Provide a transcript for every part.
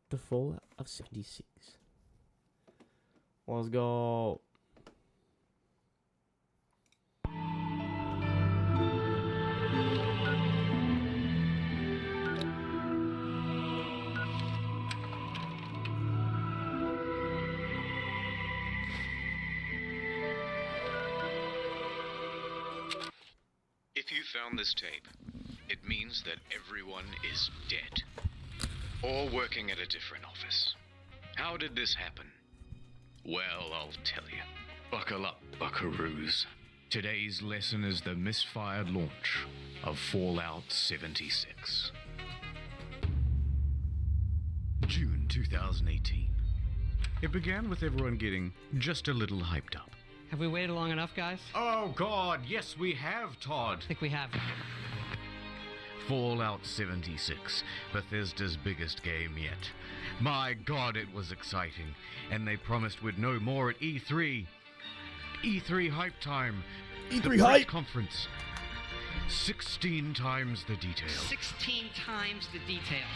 The Fallout of 76. Let's go. If you found this tape, it means that everyone is dead. Or working at a different office. How did this happen? Well, I'll tell you. Buckle up, buckaroos. Today's lesson is the misfired launch of Fallout 76. June 2018. It began with everyone getting just a little hyped up. Have we waited long enough, guys? Oh God, yes we have, Todd. I think we have. Fallout 76, Bethesda's biggest game yet. My God, it was exciting, and they promised we'd know more at E3. E3 hype time. E3 the press hype conference. 16 times the detail. 16 times the detail.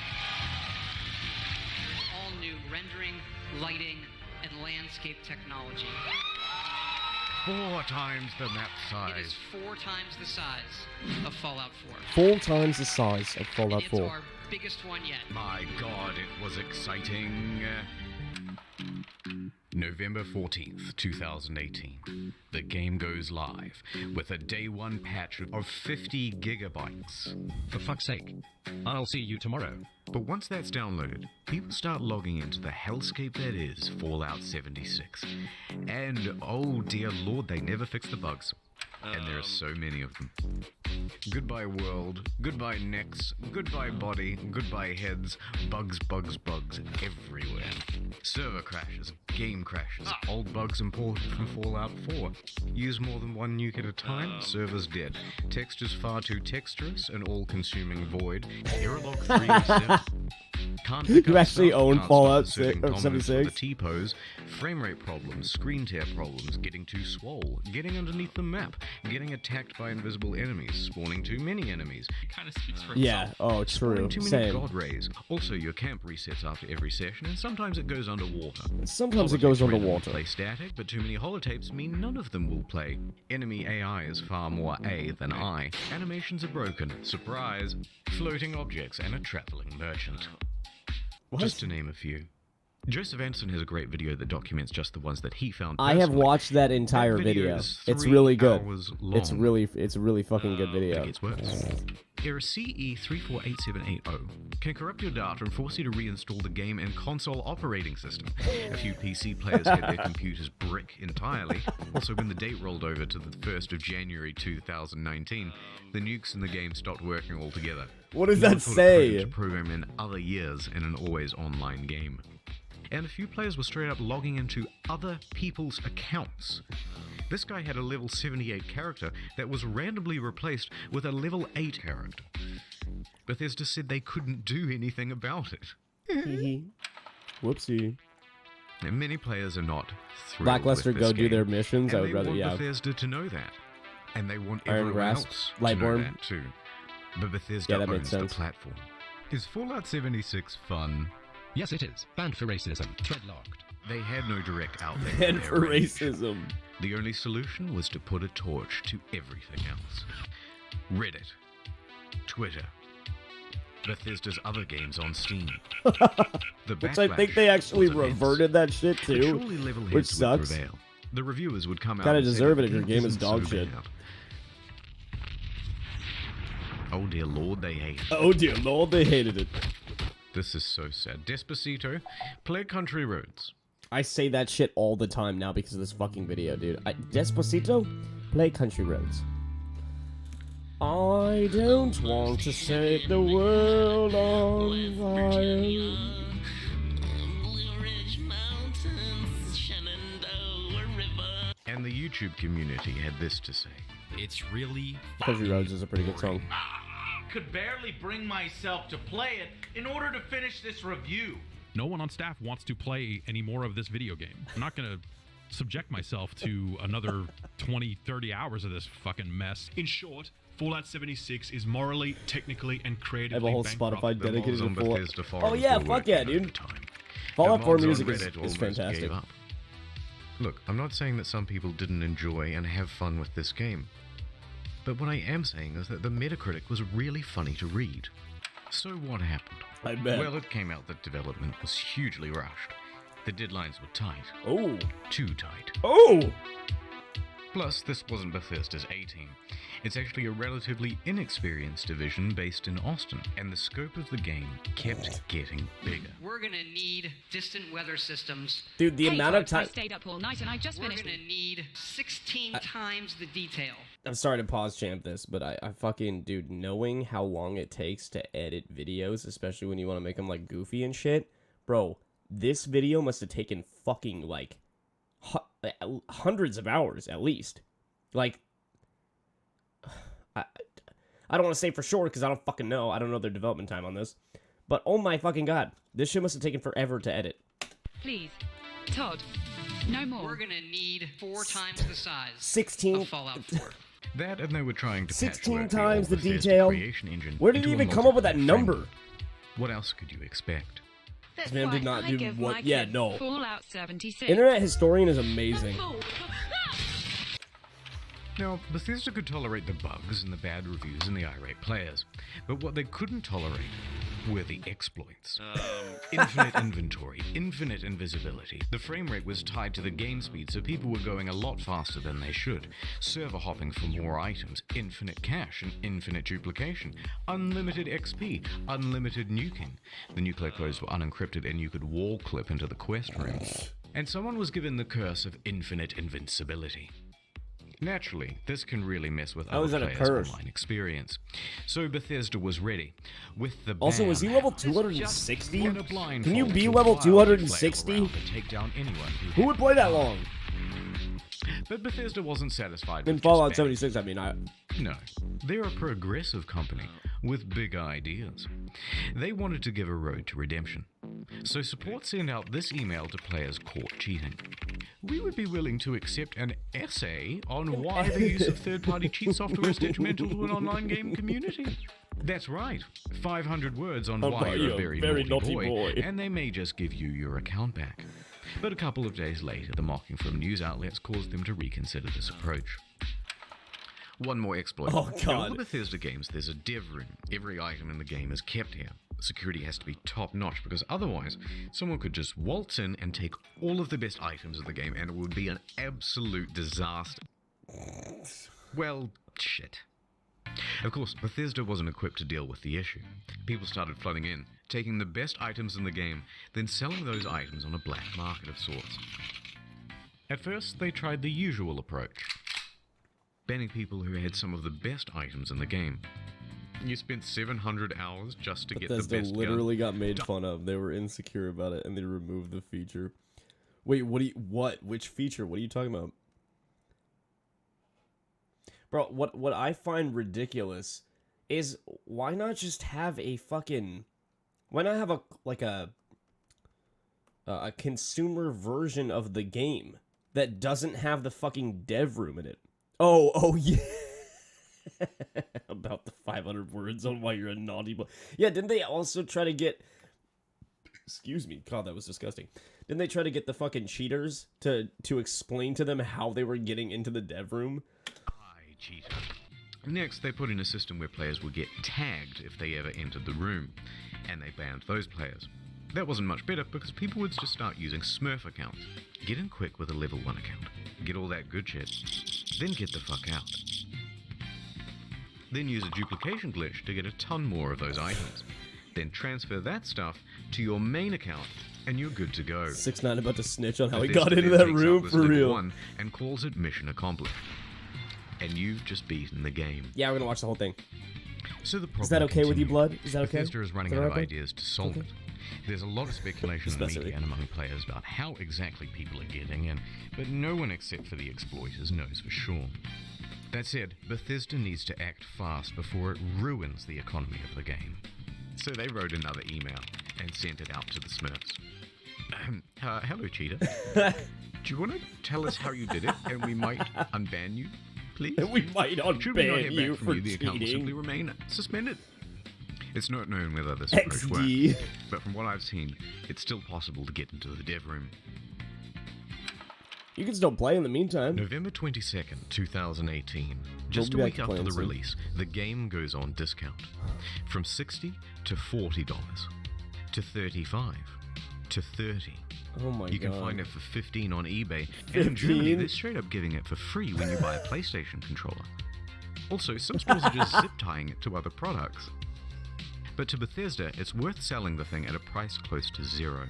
There's all new rendering, lighting, and landscape technology. 4 times the map size. It is 4 times the size of Fallout 4 4. times the size of Fallout 4. It's our biggest one yet. My God, it was exciting. November 14th, 2018. The game goes live with a day one patch of 50 gigabytes. For fuck's sake. I'll see you tomorrow. But once that's downloaded, people start logging into the hellscape that is Fallout 76. And oh dear lord, they never fix the bugs. And there are so many of them. Goodbye world, goodbye necks, goodbye body, goodbye heads, bugs, bugs, bugs everywhere. Server crashes, game crashes, old bugs imported from Fallout 4. Use more than one nuke at a time, server's dead. Textures far too texturous and all-consuming void. Error log 3 and 7. Can't pick You up actually stuff, own can't Fallout start inserting 6 or comments with 76? the T-pose, frame rate problems, screen tear problems, getting too swole, getting underneath the map, getting attacked by invisible enemies, spawning too many enemies, Kind of speaks for Yeah, itself. oh, spawning true. too many Same. god rays. Also, your camp resets after every session, and sometimes it goes underwater. Sometimes it goes Holotapes randomly underwater. play static, but too many holotapes mean none of them will play. Enemy AI is far more A than I. Animations are broken. Surprise. Floating objects and a traveling merchant. Just to name a few. Joseph Anson has a great video that documents just the ones that he found I have personally. watched that entire That video video. is It's 3 really good. hours It's long. really fucking good It video. gets worse. Error CE348780 can corrupt your data and force you to reinstall the game and console operating system. A few PC players had their computers brick entirely. Also, when the date rolled over to the 1st of January 2019, the nukes in the game stopped working altogether. What does No one that thought it say? prudent to program in other years in an always online game. And a few players were straight up logging into other people's accounts. This guy had a level 78 character that was randomly replaced with a level 8 character. Bethesda said they couldn't do anything about it. Whoopsie. And many players are not thrilled Blackluster with this go do game, their missions. and I would they rather, want yeah. Bethesda to know that. And they want Iron everyone Grasp, else to know Lightborn. that too. But Bethesda Yeah, that makes owns the sense. platform. Is Fallout 76 fun? Yes, it is. Banned for racism. Thread locked. They had no direct outlet And their for rage. racism. The only solution was to put a torch to everything else. Reddit, Twitter, Bethesda's other games on Steam. The Which I think they actually reverted that shit too. Which sucks. Prevail. The reviewers would come out. Kinda and say deserve that it if your the game is isn't dog so shit. bad. Oh dear lord, they hate it. Oh dear lord, they hated it. This is so sad. Despacito, play Country Roads. I say that shit all the time now because of this fucking video, dude. Despacito, play Country Roads. I don't want to set the world on fire. And the YouTube community had this to say. It's really Country Roads is a pretty good song. Could barely bring myself to play it in order to finish this review. no one on staff wants to play any more of this video game. I'm not going to subject myself to another 20, 30 hours of this fucking mess. In short, Fallout 76 is morally, technically, and I have creatively a whole bankrupt. Spotify dedicated The to laws on Fallout. Bethesda Oh forums yeah, were fuck working yeah, dude. overtime. Fallout 4 mods on music Reddit is almost fantastic. gave up. Look, I'm not saying that some people didn't enjoy and have fun with this game. But what I am saying is that the Metacritic was really funny to read. So what happened? I bet. Well, it came out that development was hugely rushed. The deadlines were tight. Oh. Too tight. Oh! Plus, this wasn't Bethesda's A-team. It's actually a relatively inexperienced division based in Austin, and the scope of the game kept getting bigger. We're gonna need distant weather systems. Dude, the Hey, amount of folks, I time... stayed up all night and I just We're finished. gonna need 16 times the detail. I'm sorry to pause champ this, but I fucking, dude, knowing how long it takes to edit videos, especially when you want to make them, like, goofy and shit, bro, this video must have taken fucking, like, hundreds of hours, at least. Like, I don't want to say for sure, because I don't fucking know. I don't know their development time on this. But, oh my fucking god, this shit must have taken forever to edit. Please. Todd, no more. We're gonna need 4 times the size 16 of Fallout 4. That, and they were trying to 16 patchwork times the old Bethesda detail. creation engine Where did he into a even come up with that multiplayer number? framework. What else could you expect? That's man why did not I do give what- my yeah, kid no. Fallout 76. Internet historian is amazing. Now, Bethesda could tolerate the bugs and the bad reviews and the irate players, but what they couldn't tolerate were the exploits. Infinite inventory, infinite invisibility. The frame rate was tied to the game speed, so people were going a lot faster than they should. Server hopping for more items, infinite cache and infinite duplication, unlimited XP, unlimited nuking. The nuclear codes were unencrypted and you could wall clip into the quest room. And someone was given the curse of infinite invincibility. Naturally, this can really mess with How is other that a players' curse? online experience. So Bethesda was ready. With the Also, was he ban, level 260? in a blindfold Can you be to level wildly flail 260? around and take down anyone Who would play that long? But Bethesda wasn't satisfied In with Fallout just banning. 76, I mean, No, they're a progressive company with big ideas. They wanted to give a road to redemption. So support sent out this email to players caught cheating. We would be willing to accept an essay on why the use of third-party cheat software is detrimental to an online game community. That's right, 500 words on why you're a very naughty boy, and they may just give you your account back. But a couple of days later, the mocking from news outlets caused them to reconsider this approach. One more exploit. Oh, In all God. the Bethesda games, there's a dev room. Every item in the game is kept here. Security has to be top-notch, because otherwise, someone could just waltz in and take all of the best items in the game, and it would be an absolute disaster. Well, shit. Of course, Bethesda wasn't equipped to deal with the issue. People started flooding in, taking the best items in the game, then selling those items on a black market of sorts. At first, they tried the usual approach, banning people who had some of the best items in the game. You spent 700 hours just to get the Bethesda best literally got made fun of. They were insecure about it, and they removed the feature. Wait, what? Which feature? What are you talking about? Bro, what I find ridiculous is why not just have a fucking... Why not have a consumer version of the game that doesn't have the fucking dev room in it? Oh yeah. About the 500 words on why you're a naughty boy. Yeah, didn't they also try to get... Excuse me. God, that was disgusting. Didn't they try to get the fucking cheaters to explain to them how they were getting into the dev room? I cheated. Next, they put in a system where players would get tagged if they ever entered the room, and they banned those players. That wasn't much better because people would just start using Smurf accounts. Get in quick with a level 1 account, get all that good shit, then get the fuck out. Then use a duplication glitch to get a ton more of those items. Then transfer that stuff to your main account, and you're good to go. 6ix9ine about to snitch on how he Bethesda got into then that takes room up this for level real. 1 and calls it mission accomplished. And you've just beaten the game. Yeah, we're gonna watch the whole thing. So the problem Is that okay with you, continues. Blood? Is that okay? Bethesda is running Is that out of right, Blood? ideas to solve Okay. it. There's a lot of speculation in the Especially. media and among players about how exactly people are getting in, but no one except for the exploiters knows for sure. That said, Bethesda needs to act fast before it ruins the economy of the game. So they wrote another email and sent it out to the Smurfs. Hello, Cheetah. Do you want to tell us how you did it, and we might unban you, please? We might Should we not unban hear you back from for you, the account will cheating. simply remain suspended. It's not known whether this approach works, XD. but from what I've seen, it's still possible to get into the dev room. You can still play in the meantime. November 22nd, 2018. Just a We'll be week back to after the playing soon. release, the game goes on discount. From $60 to $40 to $35 to $30. Oh my god. You can find it for $15 on eBay, and in Germany, 15? they're straight up giving it for free when you buy a PlayStation controller. Also, some stores are just zip tying it to other products. But to Bethesda, it's worth selling the thing at a price close to zero,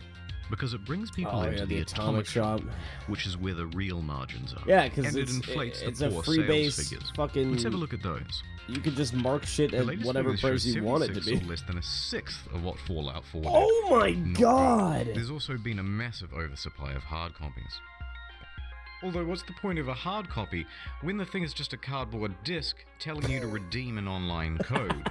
because it brings people Oh, into yeah, the Atomic Shop. which is where the real margins are. Yeah, because and it it's inflates it's the a poor free sales base figures. fucking. Let's have a look at those. You could just mark shit The at latest whatever figures price show you want it to 76 be. or less than a sixth of what Fallout 4 did. Oh my Not god! great. There's also been a massive oversupply of hard copies. Although, what's the point of a hard copy when the thing is just a cardboard disc telling you to redeem an online code?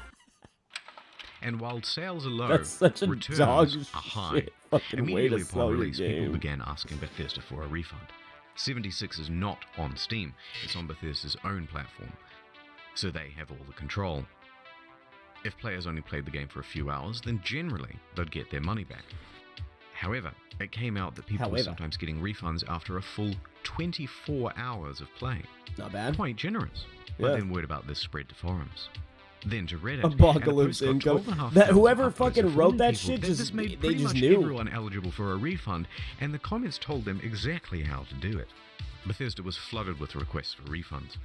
And while sales are low, That's such a returns dog are high. shit fucking way Immediately to upon sell your release, people game. began asking Bethesda for a refund. 76 is not on Steam, it's on Bethesda's own platform, so they have all the control. If players only played the game for a few hours, then generally they'd get their money back. However, it came out that people were sometimes getting refunds after a full 24 hours of play. Not bad. Quite generous. Yeah. But then word about this spread to forums. Then to Reddit. Apocalypse and a post got income. 12,500 That whoever upvotes, fucking informing wrote that people shit just this made they pretty just much knew. everyone eligible for a refund, and the comments told them exactly how to do it. Bethesda was flooded with requests for refunds.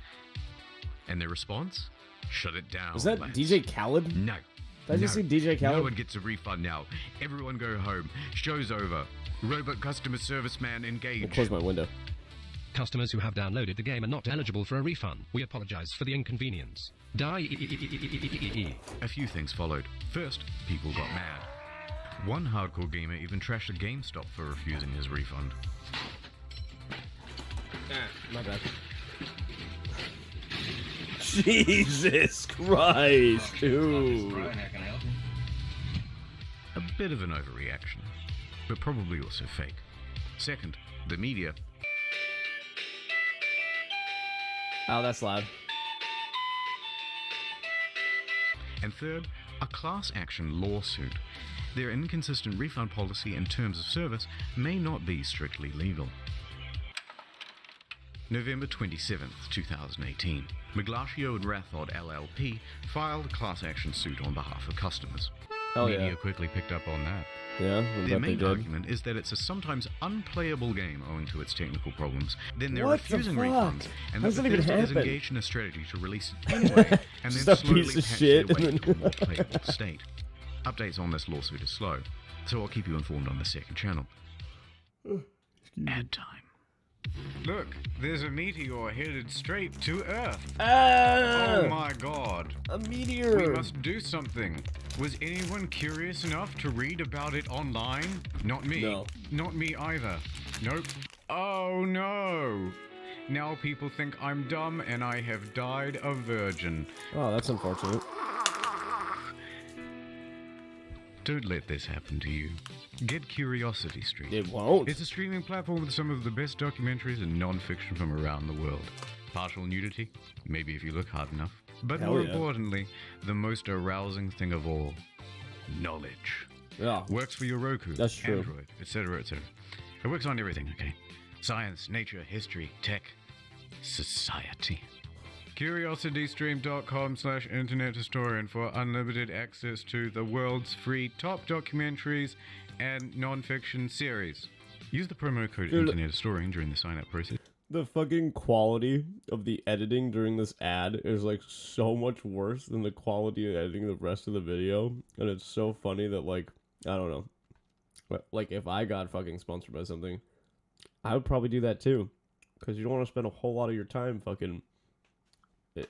And their response? Shut it down. Was that lads. DJ Khaled? No. Did I just see DJ Khaled? No one gets a refund now. Everyone go home. Show's over. Robot customer service man I'll engaged. close my window. Customers who have downloaded the game are not eligible for a refund. We apologize for the inconvenience. A few things followed. First, people got mad. One hardcore gamer even trashed a GameStop for refusing his refund. My bad. Jesus Christ, dude. A bit of an overreaction, but probably also fake. Second, the media. Oh, that's loud. And third, a class action lawsuit. Their inconsistent refund policy and terms of service may not be strictly legal. November 27th, 2018. Miglaccio and Rathod LLP filed a class action suit on behalf of customers. Hell Media yeah. quickly picked up on that. Yeah, I Their bet they main did. argument is that it's a sometimes unplayable game owing to its technical problems. Then they're What the refusing fuck? refunds, and How that does that even Bethesda is happen? engaged in a strategy to release it anyway, and Just then a slowly piece of patch shit, their way and to a then- more playable state. Updates on this lawsuit are slow, so I'll keep you informed on the second channel. Ad time. Look, there's a meteor headed straight to Earth. Ah! Oh my god. A meteor. We must do something. Was anyone curious enough to read about it online? Not me. No. Not me either. Nope. Oh no. Now people think I'm dumb and I have died a virgin. Oh, that's unfortunate. Don't let this happen to you. Get Curiosity Stream. It won't. It's a streaming platform with some of the best documentaries and non-fiction from around the world. Partial nudity? Maybe if you look hard enough. But Hell more yeah. importantly, the most arousing thing of all, knowledge. Yeah. Works for your Roku, That's true. Android, etc., etc. It works on everything, okay? Science, nature, history, tech, society. CuriosityStream.com/Internet Historian for unlimited access to the world's free top documentaries and non-fiction series. Use the promo code Dude. Internet Historian during the sign-up process. The fucking quality of the editing during this ad is like so much worse than the quality of editing the rest of the video. And it's so funny that like, I don't know. But like if I got fucking sponsored by something, I would probably do that too. Because you don't want to spend a whole lot of your time fucking...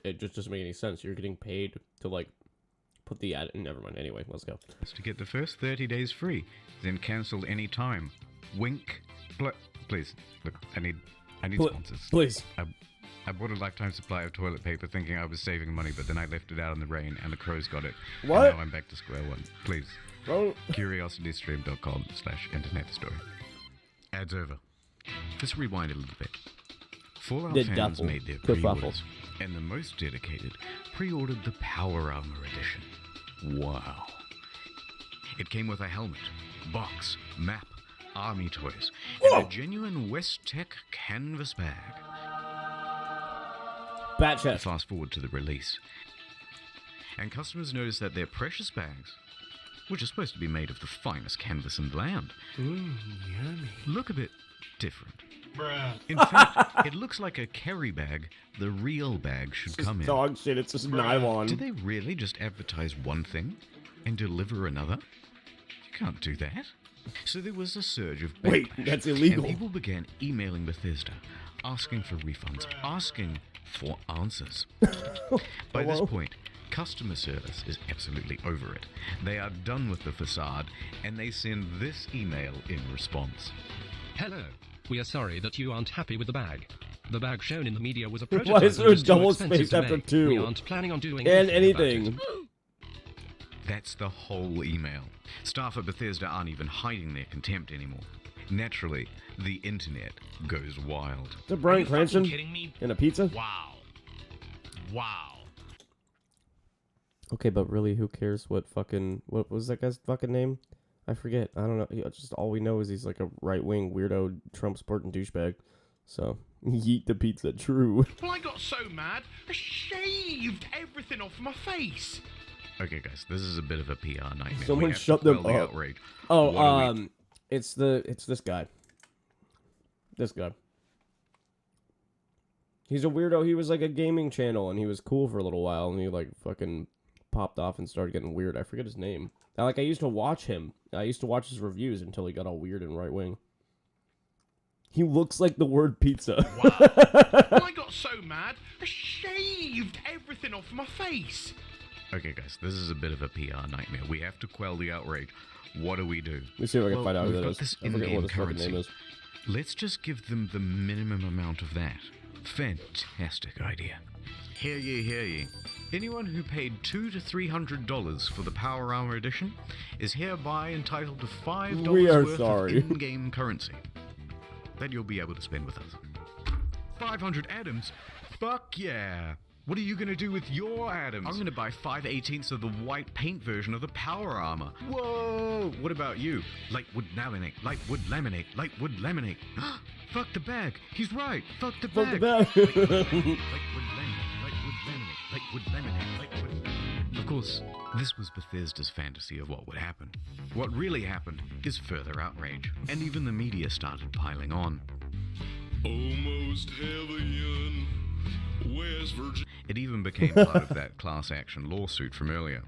It just doesn't make any sense. You're getting paid to like put the ad... Never mind. Anyway, let's go. To get the first 30 days free, then cancelled any time. Wink. Please, look, I need sponsors. Please. I bought a lifetime supply of toilet paper thinking I was saving money, but then I left it out in the rain and the crows got it. What? And now I'm back to square one. Please. Bro. CuriosityStream.com/Internet Story. Ads over. Let's rewind a little bit. Fallout The fans duffel. made their Kerfuffle. pre-orders, and the most dedicated pre-ordered the Power Armor Edition. Wow. It came with a helmet, box, map, army toys, and a genuine West Tech canvas bag. Bat chest. Fast forward to the release, and customers noticed that their precious bags, which are supposed to be made of the finest canvas in the land, look a bit different. In fact, it looks like a carry bag the real bag should come in. Dog shit, it's just nylon. Did they really just advertise one thing and deliver another? You can't do that. So there was a surge of backlash. Wait, that's illegal. And people began emailing Bethesda, asking for refunds, asking for answers. By this point, customer service is absolutely over it. They are done with the facade, and they send this email in response. Hello. We are sorry that you aren't happy with the bag. The bag shown in the media was a prototype. Why is there and a was too double expensive space to after make. 2? We aren't planning on doing And anything about anything. That's the whole email. Staff at Bethesda aren't even hiding their contempt anymore. Naturally, the internet goes wild. Is that Bryan Cranston kidding me? in a pizza? Wow. Wow. Okay, but really, who cares what was that guy's fucking name? I forget. I don't know. Just all we know is he's like a right-wing weirdo Trump supporting douchebag. So, yeet the pizza, true. Well, I got so mad, I shaved everything off my face. Okay, guys, this is a bit of a PR nightmare. Someone We have to shut them quell the up. outrage. Oh, What do we- it's this guy. This guy. He's a weirdo. He was like a gaming channel, and he was cool for a little while, and he like fucking popped off and started getting weird. I forget his name. I used to watch him. I used to watch his reviews until he got all weird and right wing. He looks like the word pizza. Wow. Well, I got so mad, I shaved everything off my face. Okay, guys, this is a bit of a PR nightmare. We have to quell the outrage. What do we do? Let me see if I can find out who we've that got is. this I forget what in-game his fucking currency. name is. Let's just give them the minimum amount of that. Fantastic idea. Hear ye, hear ye. Anyone who paid $200 to $300 for the Power Armor Edition is hereby entitled to $5 We are worth sorry. of in-game currency that you'll be able to spend with us. 500 atoms? Fuck yeah! What are you gonna do with your atoms? I'm gonna buy 5/18 of the white paint version of the Power Armor. Whoa! What about you? Light wood laminate, light wood laminate, light wood laminate. Fuck the bag. He's right. Fuck the Fuck the bag. bag. Light wood laminate, light wood laminate, light wood laminate, light wood. Of course, this was Bethesda's fantasy of what would happen. What really happened is further outrage, and even the media started piling on. Almost heaven, West Virginia. It even became part of that class action lawsuit from earlier.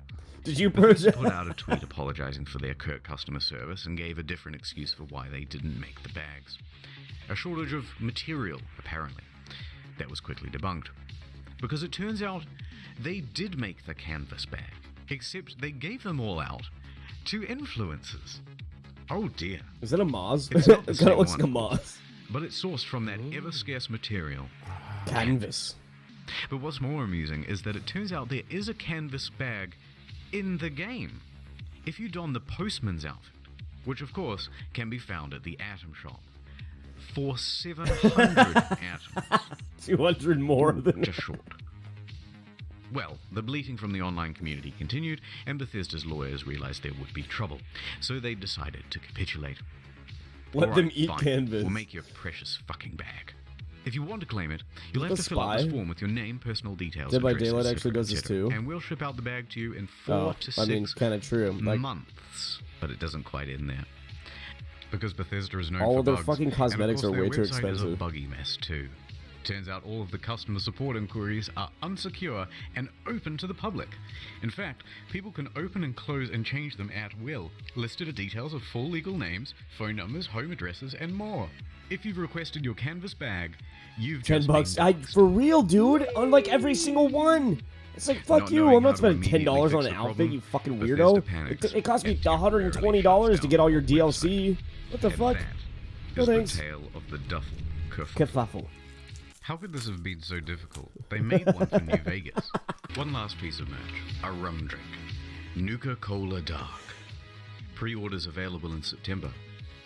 Did you Bethesda put out a tweet apologizing for their curt customer service and gave a different excuse for why they didn't make the bags. A shortage of material, apparently. That was quickly debunked. Because it turns out they did make the canvas bag, except they gave them all out to influencers. Oh dear. Is that a Moz? It's not the It kind same of looks like a one. Moz. But it's sourced from that ever-scarce material. Canvas. But what's more amusing is that it turns out there is a canvas bag in the game. If you don the postman's outfit, which of course can be found at the Atom Shop, for 700 atoms. 200 more than... Just short. Well, the bleating from the online community continued, and Bethesda's lawyers realized there would be trouble, so they decided to capitulate. Let All them right, eat fine. canvas. We'll make your precious fucking bag. If you want to claim it, you'll The have to fill out Spy? this form with your name, personal details, Dead by addresses, Daylight actually does this etc., too. and we'll ship out the bag to you in 4 Oh, to 6 I mean, it's kind of true. Like, months. But it doesn't quite end there. Because Bethesda is known all for of their bugs, fucking cosmetics and of are course way their too website is a expensive. buggy mess too. Turns out all of the customer support inquiries are unsecure and open to the public. In fact, people can open and close and change them at will. Listed are details of full legal names, phone numbers, home addresses, and more. If you've requested your canvas bag, you've $10 just bucks. been For real, dude. On like every single one. It's like, fuck Not you. knowing I'm how not to spending immediately $10 on fix an the outfit, problem, you fucking Bethesda weirdo. panics It cost me and temporarily $120 shuts to get all your down the DLC. What the And fuck? that No is the thanks. tale of the duffel kerfuffle. Kerfuffle. How could this have been so difficult? They made one for New Vegas. One last piece of merch. A rum drink. Nuka-Cola Dark. Pre-orders available in September.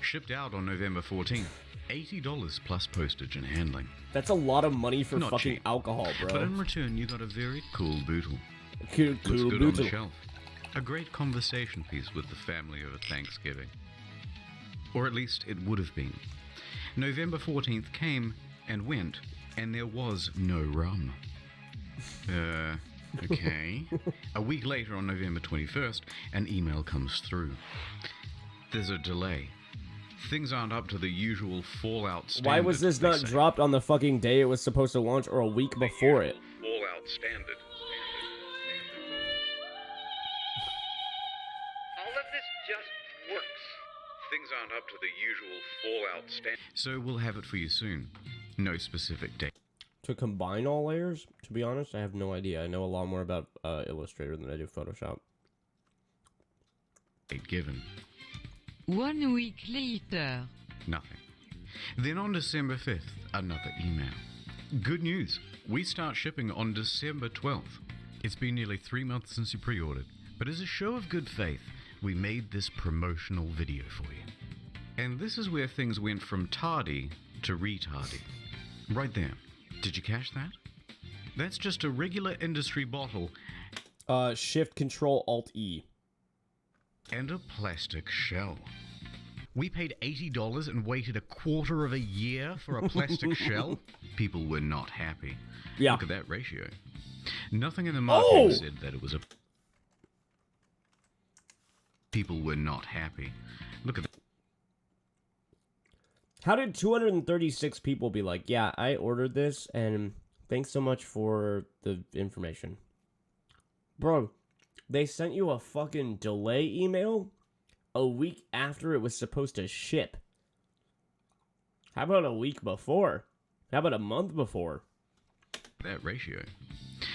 Shipped out on November 14th. $80 plus postage and handling. That's a lot of money for Not fucking cheap. alcohol, But bro. in return, you got a very cool bootle. Cool Looks good on the bootle. shelf. A great conversation piece with the family over Thanksgiving. Or at least it would have been. November 14th came and went, and there was no rum. Okay. A week later, on November 21st, an email comes through. There's a delay. Things aren't up to the usual Fallout standard. Why was this not dropped on the fucking day it was supposed to launch or a week before it? Fallout standard. All of this just works. Things aren't up to the usual Fallout standard. So we'll have it for you soon. No specific date. To combine all layers? To be honest, I have no idea. I know a lot more about Illustrator than I do Photoshop. Given. 1 week later. Nothing. Then on December 5th, another email. Good news. We start shipping on December 12th. It's been nearly 3 months since you pre-ordered, but as a show of good faith, we made this promotional video for you. And this is where things went from tardy to retardy. Right there. Did you catch that? That's just a regular industry bottle. Shift Control Alt E. And a plastic shell. We paid $80 and waited a quarter of a year for a plastic shell? People were not happy. Yeah. Look at that ratio. Nothing in the marketing said that it was a... People were not happy. Look at that. How did 236 people be like, yeah, I ordered this, and thanks so much for the information? Bro, they sent you a fucking delay email a week after it was supposed to ship. How about a week before? How about a month before? That ratio.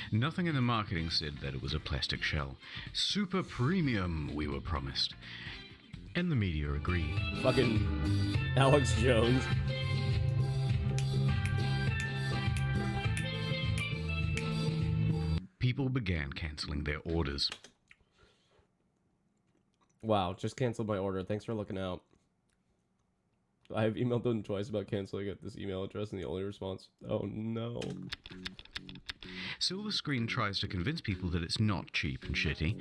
Nothing in the marketing said that it was a plastic shell. Super premium, we were promised. And the media agreed. Fucking Alex Jones. People began canceling their orders. Wow, just canceled my order. Thanks for looking out. I have emailed them twice about canceling at this email address, and the only response, oh no. Silver Screen tries to convince people that it's not cheap and shitty.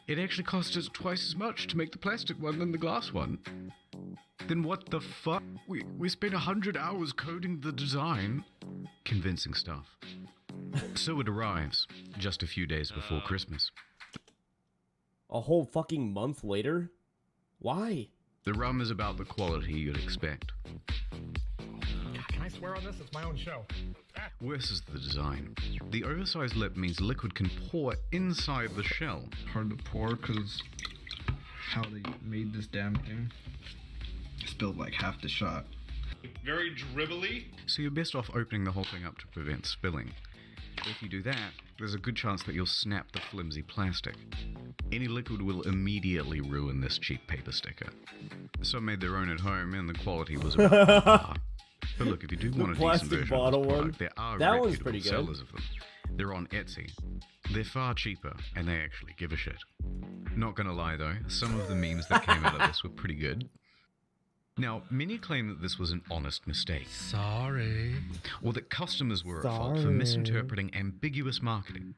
It actually costs us twice as much to make the plastic one than the glass one. Then what the fuck? We spent 100 hours coding the design. Convincing stuff. So it arrives, just a few days before Christmas. A whole fucking month later? Why? The rum is about the quality you'd expect. Can I swear on this? It's my own show. Worse is the design. The oversized lip means liquid can pour inside the shell. Hard to pour because how they made this damn thing. Spilled like half the shot. Very dribbly. So you're best off opening the whole thing up to prevent spilling. If you do that, there's a good chance that you'll snap the flimsy plastic. Any liquid will immediately ruin this cheap paper sticker. Some made their own at home and the quality was about par. But look, if you do want a decent version of this product, there are reputable sellers of them. They're on Etsy. They're far cheaper, and they actually give a shit. Not gonna lie though, some of the memes that came out of this were pretty good. Now, many claim that this was an honest mistake. Sorry. Or that customers were at fault for misinterpreting ambiguous marketing.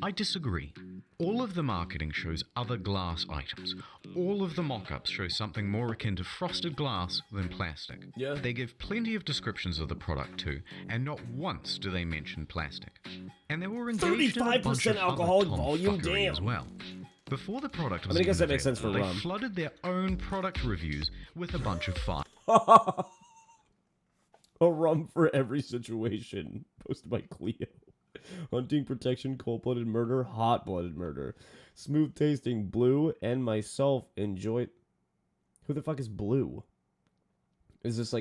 I disagree. All of the marketing shows other glass items. All of the mock-ups show something more akin to frosted glass than plastic. Yeah. They give plenty of descriptions of the product too, and not once do they mention plastic. And they were engaged in a bunch of alcoholic other volume, tomfoolery damn. as well. Before the product was I guess even that makes sense for available, rum. they flooded their own product reviews with a bunch of fire. A rum for every situation. Posted by Cleo. Hunting, protection, cold-blooded murder, hot-blooded murder. Smooth tasting, blue, and myself enjoy... Who the fuck is blue? Is it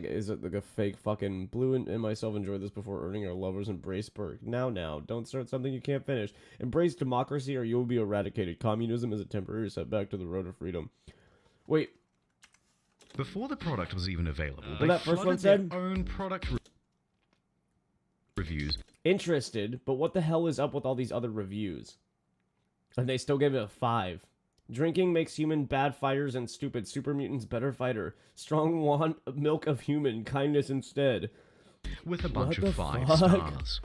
like a fake fucking blue and myself enjoy this before earning our lovers embrace perk? Now, don't start something you can't finish. Embrace democracy or you will be eradicated. Communism is a temporary setback to the road to freedom. Wait. Before the product was even available, What they that first one flooded said? their own product reviews. Interested, but what the hell is up with all these other reviews? And they still gave it a 5. Drinking makes human bad fighters and stupid super mutants better fighter. Strong want milk of human kindness instead. With a bunch What of the 5 fuck? stars.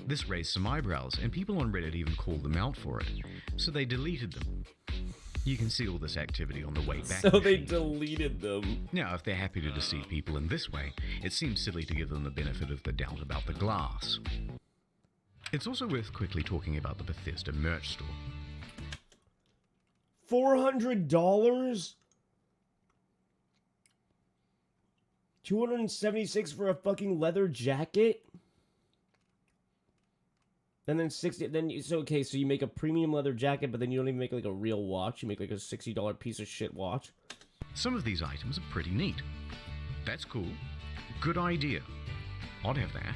This raised some eyebrows, and people on Reddit even called them out for it. so they deleted them. You can see all this activity on the way back. So they deleted them. Now, if they're happy to deceive people in this way, it seems silly to give them the benefit of the doubt about the glass. It's also worth quickly talking about the Bethesda merch store. $400? $276 for a fucking leather jacket? And then 60, then it's okay, so you make a premium leather jacket, but then you don't even make like a real watch. You make like a $60 piece of shit watch. Some of these items are pretty neat. That's cool. Good idea. I'd have that.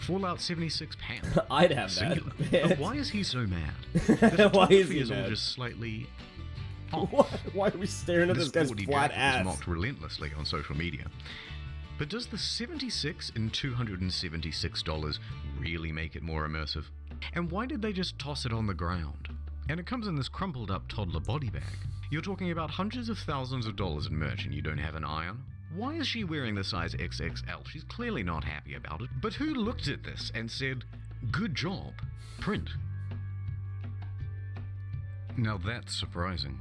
Fallout 76 pants. I'd have Singular. that. But why is he so mad? Why is he all mad? just slightly off. Why are we staring at this guy's sporty flat jacket ass? is mocked relentlessly on social media. But does the $76 and $276 really make it more immersive? And why did they just toss it on the ground? And it comes in this crumpled up toddler body bag. You're talking about hundreds of thousands of dollars in merch and you don't have an eye on? Why is she wearing the size XXL? She's clearly not happy about it. But who looked at this and said, good job, print? Now that's surprising.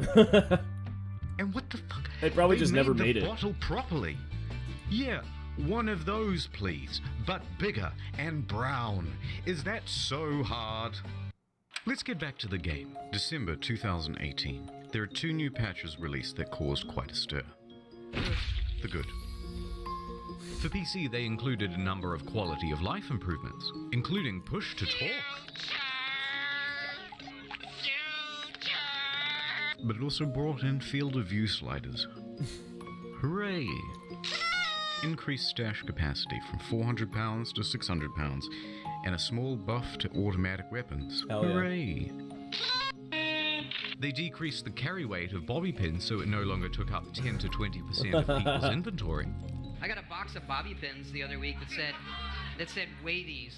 And what the fuck? They probably just never made the it. Bottle properly. Yeah, one of those, please, but bigger and brown. Is that so hard? Let's get back to the game. December 2018. There are 2 new patches released that caused quite a stir. First, the good. For PC, they included a number of quality of life improvements, including push to talk. But it also brought in field of view sliders. Hooray! Increased stash capacity from 400 pounds to 600 pounds, and a small buff to automatic weapons. Hell yeah. Hooray! They decreased the carry weight of bobby pins so it no longer took up 10 to 20% of people's inventory. I got a box of bobby pins the other week that said weigh these.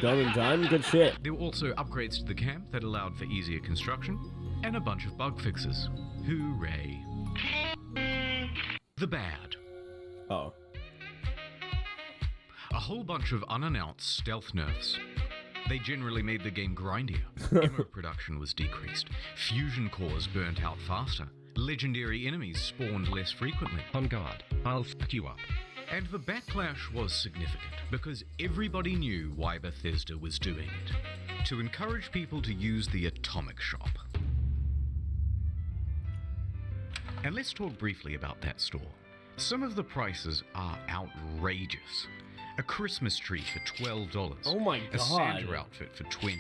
Done and done? Good shit. There were also upgrades to the camp that allowed for easier construction, and a bunch of bug fixes. Hooray! The bad. Oh. A whole bunch of unannounced stealth nerfs. They generally made the game grindier. Ammo production was decreased. Fusion cores burnt out faster. Legendary enemies spawned less frequently. On guard. I'll fuck you up. And the backlash was significant, because everybody knew why Bethesda was doing it. To encourage people to use the Atomic Shop. And let's talk briefly about that store. Some of the prices are outrageous. A Christmas tree for $12. Oh my A god. Santa outfit for $20.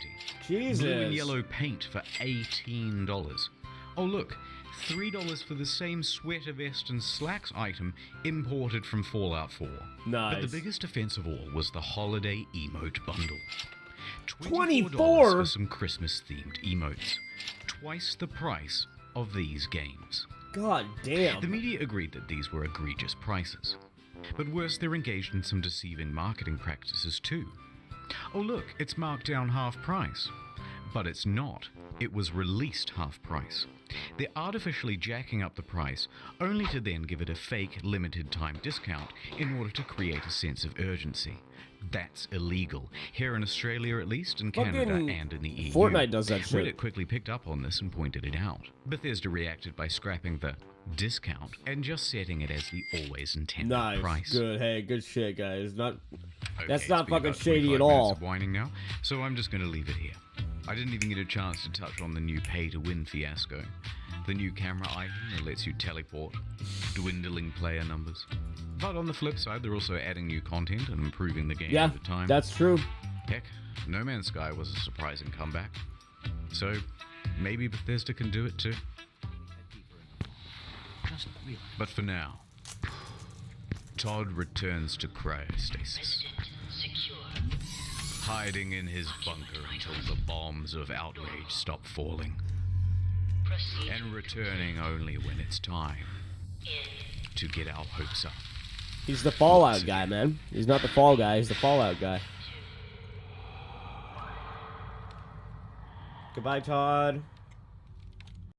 Jesus. Blue and yellow paint for $18. Oh look, $3 for the same sweater vest and slacks item imported from Fallout 4. Nice. But the biggest offense of all was the holiday emote bundle. $24 for some Christmas-themed emotes. Twice the price of these games. God damn. The media agreed that these were egregious prices. But worse, they're engaged in some deceiving marketing practices too. Oh look, it's marked down half price. But it's not. It was released half price. They're artificially jacking up the price, only to then give it a fake limited time discount in order to create a sense of urgency. That's illegal. Here in Australia at least, in Canada Fucking and in the EU. Fortnite does that shit. Reddit quickly picked up on this and pointed it out. Bethesda reacted by scrapping the discount and just setting it as the always intended Nice. price. Good. Hey, good shit, guys. Not. Okay, That's it's not been fucking about shady 25 at all. minutes of whining now, so I'm just going to leave it here. I didn't even get a chance to touch on the new pay-to-win fiasco. The new camera item that lets you teleport, dwindling player numbers. But on the flip side, they're also adding new content and improving the game Yeah, over time. that's true. Heck, No Man's Sky was a surprising comeback. So, maybe Bethesda can do it too. But for now, Todd returns to cryostasis, hiding in his bunker until the bombs of outrage stop falling, and returning only when it's time to get our hopes up. He's the Fallout guy, man. He's not the Fall guy. He's the Fallout guy. Goodbye, Todd.